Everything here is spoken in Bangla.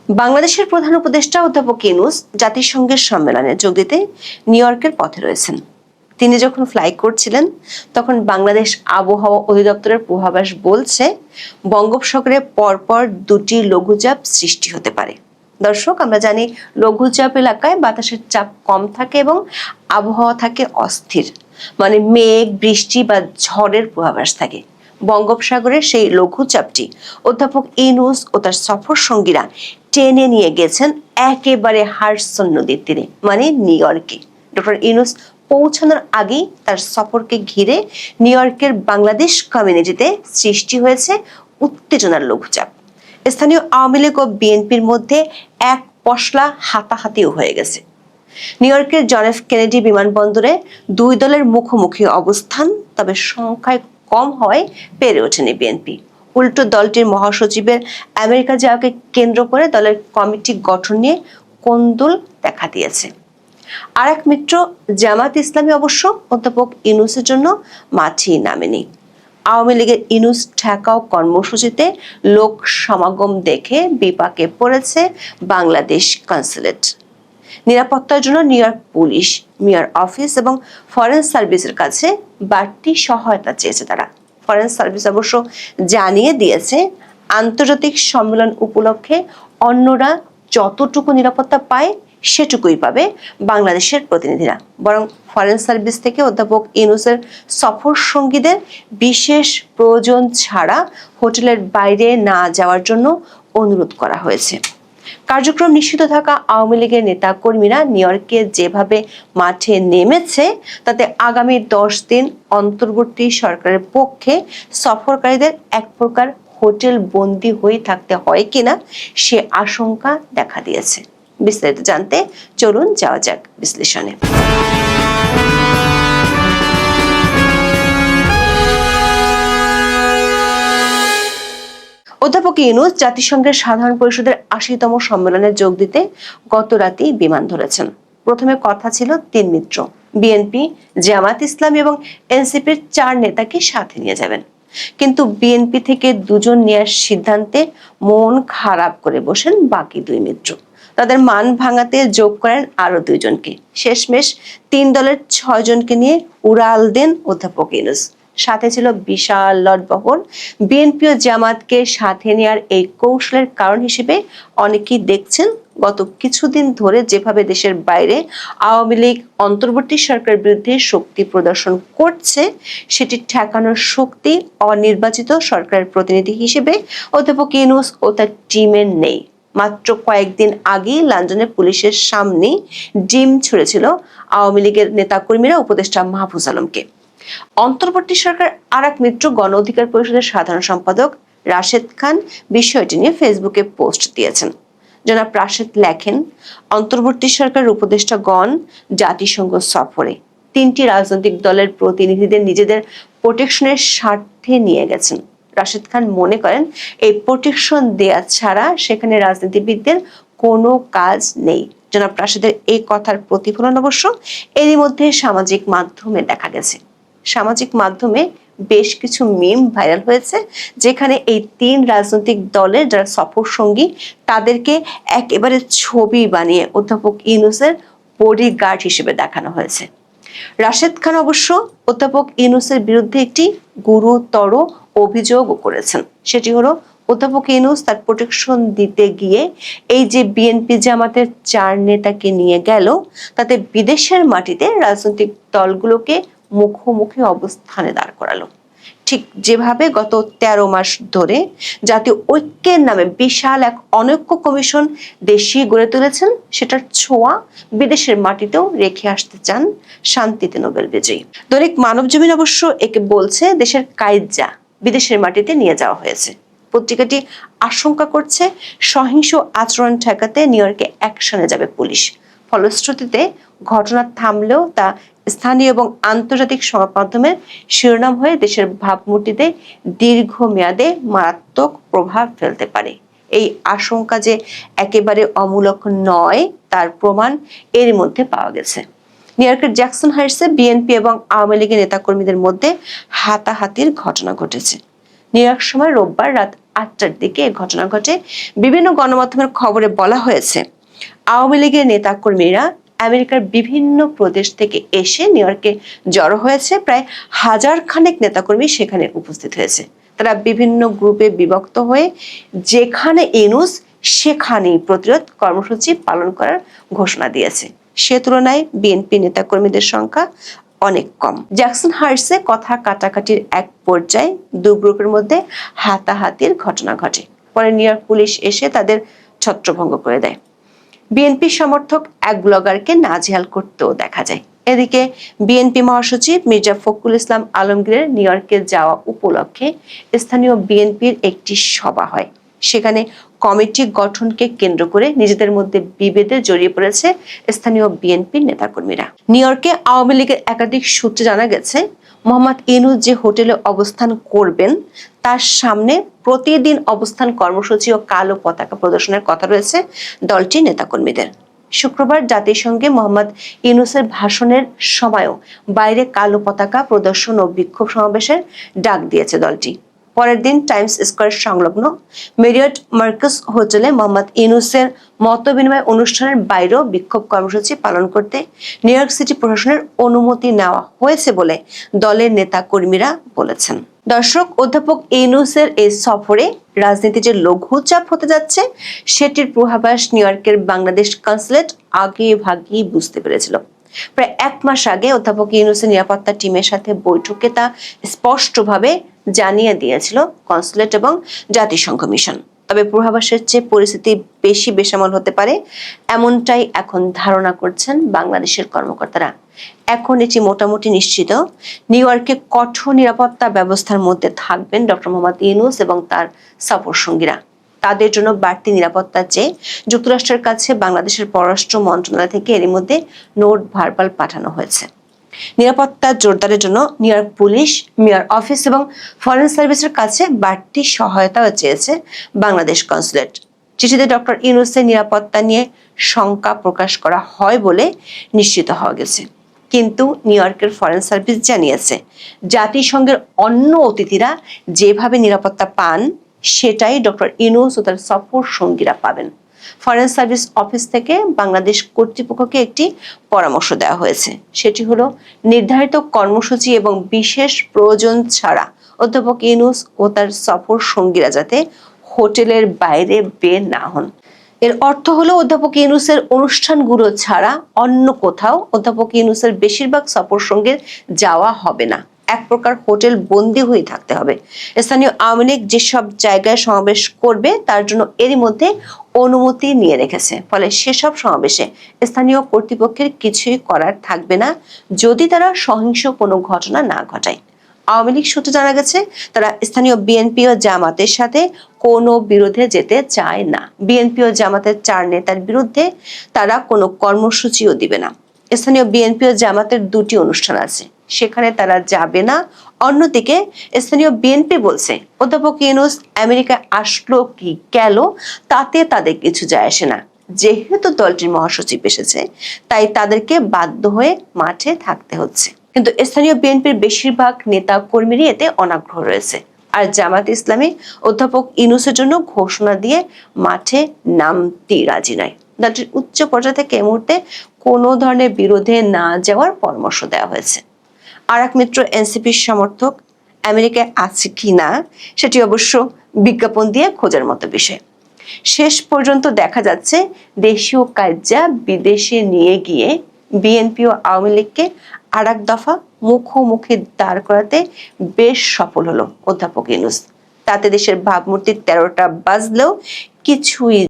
বাংলাদেশের প্রধান উপদেষ্টা অধ্যাপক ইউনূস জাতিসংঘের সম্মেলনে যোগ দিতে নিউ ইয়র্কের পথে রয়েছেন। তিনি যখন ফ্লাই করছিলেন তখন বাংলাদেশ আবহাওয়া অধিদপ্তরের পূর্বাভাস বলছে বঙ্গোপসাগরে পরপর দুটি লঘুচাপ সৃষ্টি হতে পারে। দর্শক, আমরা জানি লঘুচাপ এলাকায় বাতাসের চাপ কম থাকে এবং আবহাওয়া থাকে অস্থির, মানে মেঘ, বৃষ্টি বা ঝড়ের পূর্বাভাস থাকে। বঙ্গোপসাগরের সেই লঘুচাপটি অধ্যাপক ইউনূস ও তার সফর সঙ্গীরা টেনে নিয়ে গেছেন একেবারে হাডসন নদীর তীরে, মানে নিউ ইয়র্কে। ডক্টর ইউনূস পৌঁছানোর আগেই তার সফরকে ঘিরে নিউ ইয়র্কের বাংলাদেশ কমিউনিটিতে সৃষ্টি হয়েছে উত্তেজনার লঘুচাপ। স্থানীয় আওয়ামী লীগ ও বিএনপির মধ্যে এক পশলা হাতাহাতিও হয়ে গেছে। নিউ ইয়র্কের জন এফ কেনেডি বিমানবন্দরে দুই দলের মুখোমুখি অবস্থান, তবে সংখ্যায় কম হওয়ায় পেরে ওঠেনি বিএনপি। উল্টো দলটির মহাসচিবের আমেরিকা যাওয়াকে কেন্দ্র করে দলের কমিটি গঠন নিয়ে কোন্দল দেখা দিয়েছে। আর এক মিত্র জামাত ইসলামী অবশ্য অধ্যাপক ইউনূসের জন্য মাঠেই নামেনি। আওয়ামী লীগের ইউনূস ঠেকাও কর্মসূচিতে লোক সমাগম দেখে বিপাকে পড়েছে বাংলাদেশ কনসুলেট। নিরাপত্তার জন্য new York police, mayor office এবং ফরেন সার্ভিসের কাছে বাড়তি সহায়তা চেয়েছে তারা। ফরেন সার্ভিস অবশ্য জানিয়ে দিয়েছে আন্তর্জাতিক সম্মেলন উপলক্ষে অন্যরা যতটুকু নিরাপত্তা পায় সেটুকুই পাবে বাংলাদেশের প্রতিনিধিরা। বরং ফরেন সার্ভিস থেকে অধ্যাপক ইউনূসের সফর সঙ্গীদের বিশেষ প্রয়োজন ছাড়া হোটেলের বাইরে না যাওয়ার জন্য অনুরোধ করা হয়েছে। কার্যক্রম নিষিদ্ধ থাকা আওয়ামী লীগের নেতা কর্মীরা নিউ ইয়র্কে যেভাবে মাঠে নেমেছে তাতে আগামী 10 দিন অন্তর্বর্তী সরকারের পক্ষে সফরকারীদের এক প্রকার হোটেল বন্দী হয়ে থাকতে হয় কিনা সে আশঙ্কা দেখা দিয়েছে। বিস্তারিত জানতে চলুন যাওয়া যাক বিশ্লেষণে। অধ্যাপক ইউনূস জাতিসংঘের সাধারণ পরিষদের 80তম সম্মেলনে যোগ দিতে গত রাতেই বিমান ধরেছেন। প্রথমে কথা ছিল 3 মিত্র, বিএনপি, জামাত ইসলামী এবং এনসিপির 4 নেতাকে সাথে নিয়ে যাবেন। কিন্তু বিএনপি থেকে 2 জন নেওয়ার সিদ্ধান্তে মন খারাপ করে বসেন বাকি 2 মিত্র। তাদের মান ভাঙাতে যোগ করেন আরো 2 জনকে। শেষমেশ 3 দলের 6 জনকে নিয়ে উড়াল দেন অধ্যাপক ইউনূস। সাথে ছিল বিশাল লটবহর। বিএনপি ও জামাতকে সাথে নেওয়ার এই কৌশলের কারণ হিসেবে অনেকেই দেখছেন গত কিছুদিন ধরে যেভাবে দেশের বাইরে আওয়ামী লীগ অন্তর্বর্তী সরকারের বিরুদ্ধে শক্তি প্রদর্শন করছে, সেটি ঠেকানোর শক্তি অনির্বাচিত সরকারের প্রতিনিধি হিসেবে অধ্যাপক ইউনূস ও তার টিমের নেই। মাত্র কয়েকদিন আগেই লন্ডনে পুলিশের সামনে ডিম ছুড়েছিল আওয়ামী লীগের নেতাকর্মীরা উপদেষ্টা মাহফুজ আলমকে। অন্তর্বর্তী সরকার আর এক মিত্র গণ অধিকার পরিষদের সাধারণ সম্পাদক রাশেদ খান বিষয়টি নিয়ে ফেসবুকে পোস্ট দিয়েছেন। জনাব রাশেদ লেখেন, অন্তর্বর্তী সরকারের উপদেষ্টাগণ জাতিসংঘ সফরে 3টি রাজনৈতিক দলের প্রতিনিধিদের নিজেদের প্রোটেকশনের স্বার্থে নিয়ে গেছেন। রাশেদ খান মনে করেন এই প্রোটেকশন দেয়া ছাড়া সেখানে রাজনীতিবিদদের কোনো কাজ নেই। জনাব রাশেদের এই কথার প্রতিফলন অবশ্য এরই মধ্যে সামাজিক মাধ্যমে দেখা গেছে। সামাজিক মাধ্যমে বেশ কিছু মিম ভাইরাল হয়েছে, যেখানে এই 3 রাজনৈতিক দলের যারা সফর সঙ্গী তাদেরকে একেবারে ছবি বানিয়ে অধ্যাপক ইউনূসের বডিগার্ড হিসেবে দেখানো হয়েছে। রাশেদ খান অবশ্য অধ্যাপক ইউনূসের বিরুদ্ধে একটি গুরুতর অভিযোগও করেছেন। সেটি হলো অধ্যাপক ইউনূস তার প্রোটেকশন দিতে গিয়ে এই যে বিএনপি জামাতের 4 নেতাকে নিয়ে গেল, তাতে বিদেশের মাটিতে রাজনৈতিক দলগুলোকে মুখোমুখি অবস্থানে দাঁড় করালো। ঠিক যেভাবে গত 13 মাস ধরে জাতীয় ঐক্যের নামে বিশাল এক অনৈক্য কমিশন দেশে গড়ে তুলেছেন, সেটার ছোঁয়া বিদেশের মাটিতেও রেখে আসতে চান শান্তিতে নোবেল বিজয়ী। দৈনিক মানবজমিন অবশ্য একে বলছে দেশের কাইজ্জা বিদেশের মাটিতে নিয়ে যাওয়া হয়েছে। পত্রিকাটি আশঙ্কা করছে সহিংস আচরণ ঠেকাতে নিউ ইয়র্কে অ্যাকশনে যাবে পুলিশ। ফলশ্রুতিতে ঘটনা থামলেও তা স্থানীয় এবং আন্তর্জাতিক সংবাদ মাধ্যমের শিরোনাম হয়ে দেশের ভাবমূর্তিতে দীর্ঘমেয়াদে মারাত্মক প্রভাব ফেলতে পারে। এই আশঙ্কা যে একেবারে অমূলক নয় তার প্রমাণ এর মধ্যে পাওয়া গেছে। নিউ ইয়র্কের জ্যাকসন হাইটসে বিএনপি এবং আওয়ামী লীগের নেতাকর্মীদের মধ্যে হাতাহাতির ঘটনা ঘটেছে। নিউ ইয়র্ক সময় রোববার রাত 8টার দিকে এ ঘটনা ঘটে। বিভিন্ন গণমাধ্যমের খবরে বলা হয়েছে, আওয়ামী লীগের নেতাকর্মীরা আমেরিকার বিভিন্ন প্রদেশ থেকে এসে নিউ ইয়র্কে জড়ো হয়েছে। প্রায় 1000 খানেক নেতাকর্মী সেখানে উপস্থিত হয়েছে। তারা বিভিন্ন গ্রুপে বিভক্ত হয়ে যেখানে ইউনূস সেখানেই প্রতিরোধ কর্মসূচি পালন করার ঘোষণা দিয়েছে। সে তুলনায় বিএনপি নেতাকর্মীদের সংখ্যা অনেক কম। জ্যাকসন হাইটসে কথা কাটাকাটির এক পর্যায়ে দুই গ্রুপের মধ্যে হাতাহাতির ঘটনা ঘটে। পরে নিউ ইয়র্ক পুলিশ এসে তাদের ছত্রভঙ্গ করে দেয়। বিএনপি সমর্থক এক ব্লগারকে নাজেহাল করতেও দেখা যায়। এদিকে বিএনপি মহাসচিব মির্জা ফখরুল ইসলাম আলমগীরের নিউ ইয়র্কে যাওয়া উপলক্ষে স্থানীয় বিএনপির একটি সভা হয়। সেখানে কমিটি গঠনকে কেন্দ্র করে নিজেদের মধ্যে বিভেদে জড়িয়ে পড়েছে স্থানীয় বিএনপির নেতাকর্মীরা। নিউ ইয়র্কে আওয়ামী লীগের একাধিক সূত্রে জানা গেছে, মোহাম্মদ ইউনূস যে হোটেলে অবস্থান করবেন তার সামনে প্রতিদিন অবস্থান কর্মসূচি ও কালো পতাকা প্রদর্শনের কথা রয়েছে দলটির নেতাকর্মীদের। শুক্রবার জাতিসংঘে মোহাম্মদ ইউনূসের ভাষণের সময়ও বাইরে কালো পতাকা প্রদর্শন ও বিক্ষোভ সমাবেশের ডাক দিয়েছে দলটি। পরের দিন টাইমস স্কয়ার সংলগ্ন মেরিয়ট মার্কাস হোটেলে মোহাম্মদ ইউনূসের মতবিনিময় অনুষ্ঠানের বাইরেও বিক্ষোভ কর্মসূচি পালন করতে নিউ ইয়র্ক সিটি প্রশাসনের অনুমতি নেওয়া হয়েছে বলে দলের নেতা কর্মীরা বলেছেন। দর্শক, অধ্যাপক ইউনূসের এই সফরে রাজনীতি যে লঘু চাপ হতে যাচ্ছে সেটির পূর্বাভাস নিউ ইয়র্কের বাংলাদেশ কনসুলেট আগে ভাগেই বুঝতে পেরেছিল। প্রায় 1 মাস আগে অধ্যাপক ইউনূসের নিরাপত্তা টিমের সাথে বৈঠকে তা স্পষ্টভাবে জানিয়ে দিয়েছিল কনসুলেট এবং জাতিসংঘ মিশন। তবে পূর্বাভাসের চেয়ে পরিস্থিতি বেশি বেসামাল হতে পারে, এমনটাই এখন ধারণা করছেন বাংলাদেশের কর্মকর্তারা। এখন এটি মোটামুটি নিশ্চিত, নিউ ইয়র্কে কঠোর নিরাপত্তা ব্যবস্থার মধ্যে থাকবেন ডক্টর মোহাম্মদ ইউনূস এবং তার সফর সঙ্গীরা। তাদের জন্য বাড়তি নিরাপত্তা চেয়ে যুক্তরাষ্ট্রের কাছে বাংলাদেশের পররাষ্ট্র মন্ত্রণালয় থেকে এরই মধ্যে নোট ভার্বাল পাঠানো হয়েছে। নিরাপত্তা জোরদারের জন্য new York police, mayor office এবং ফরেন সার্ভিসের কাছে বাড়তি সহায়তাও চেয়েছে বাংলাদেশ কনসুলেট। চিঠিতে ডক্টর ইউনূসের নিরাপত্তা নিয়ে শঙ্কা প্রকাশ করা হয় বলে নিশ্চিত হওয়া গেছে। কিন্তু নিউ ইয়র্কের ফরেন সার্ভিস জানিয়েছে, জাতিসংঘের অন্য অতিথিরা যেভাবে নিরাপত্তা পান সেটাই ডক্টর ইউনূস ও তার সফর সঙ্গীরা পাবেন। ফরেন সার্ভিস অফিস থেকে বাংলাদেশ কর্তৃপক্ষকে একটি পরামর্শ দেওয়া হয়েছে। সেটি হলো নির্ধারিত কর্মসূচি এবং বিশেষ প্রয়োজন ছাড়া অধ্যাপক ইউনূস ও তার সফর সঙ্গীরা যাতে হোটেলের বাইরে বের না হন। এর অর্থ হলো অধ্যাপক ইউনূসের অনুষ্ঠানগুলো ছাড়া অন্য কোথাও অধ্যাপক ইউনূসের বেশিরভাগ সফর সঙ্গীর যাওয়া হবে না। এক প্রকার হোটেল বন্দী হয়ে থাকতে হবে। স্থানীয় আওয়ামী লীগ যেসব জায়গায় সমাবেশ করবে তার জন্য এরই মধ্যে অনুমতি নিয়ে রেখেছে। ফলে সেসব সমাবেশে স্থানীয় কর্তৃপক্ষের কিছুই করার থাকবে না যদি তারা সহিংস কোনো ঘটনা না ঘটায়। আওয়ামী লীগ সূত্রে জানা গেছে, তারা স্থানীয় বিএনপি ও জামাতের সাথে কোনো বিরোধে যেতে চায় না। বিএনপি ও জামাতের 4 নেতার বিরুদ্ধে তারা কোনো কর্মসূচিও দিবে না। স্থানীয় বিএনপি ও জামাতের 2টি অনুষ্ঠান আছে, সেখানে তারা যাবে না। অন্যদিকে স্থানীয় বিএনপি বলছে, অধ্যাপক ইউনূস আমেরিকায় আসলো কি গেল তাতে তাদের কিছু যায় আসে না। যেহেতু দলটির মহাসচিব এসেছে তাই তাদেরকে বাধ্য হয়ে মাঠে থাকতে হচ্ছে। কিন্তু স্থানীয় বিএনপির বেশিরভাগ নেতা কর্মীরই এতে অনাগ্রহ রয়েছে। আর জামাত ইসলামী অধ্যাপক ইউনূসের জন্য ঘোষণা দিয়ে মাঠে নামতেই রাজি নয়। দলটির উচ্চ পর্যায় থেকে এই মুহূর্তে কোনো ধরনের বিরোধে না যাওয়ার পরামর্শ দেওয়া হয়েছে। আর এক মিত্র এনসিপির সমর্থক আমেরিকায় আছে কিনা সেটি অবশ্য বিজ্ঞাপন দিয়ে খোঁজার মতো বিষয়। শেষ পর্যন্ত দেখা যাচ্ছে দেশীয় কার্যা বিদেশে নিয়ে গিয়ে বিএনপি ও আওয়ামী লীগকে আর এক দফা মুখোমুখি দাঁড় করাতে বেশ সফল হলো অধ্যাপক ইউনূস। তাতে দেশের ভাবমূর্তির 13টা বাজলেও কিছুই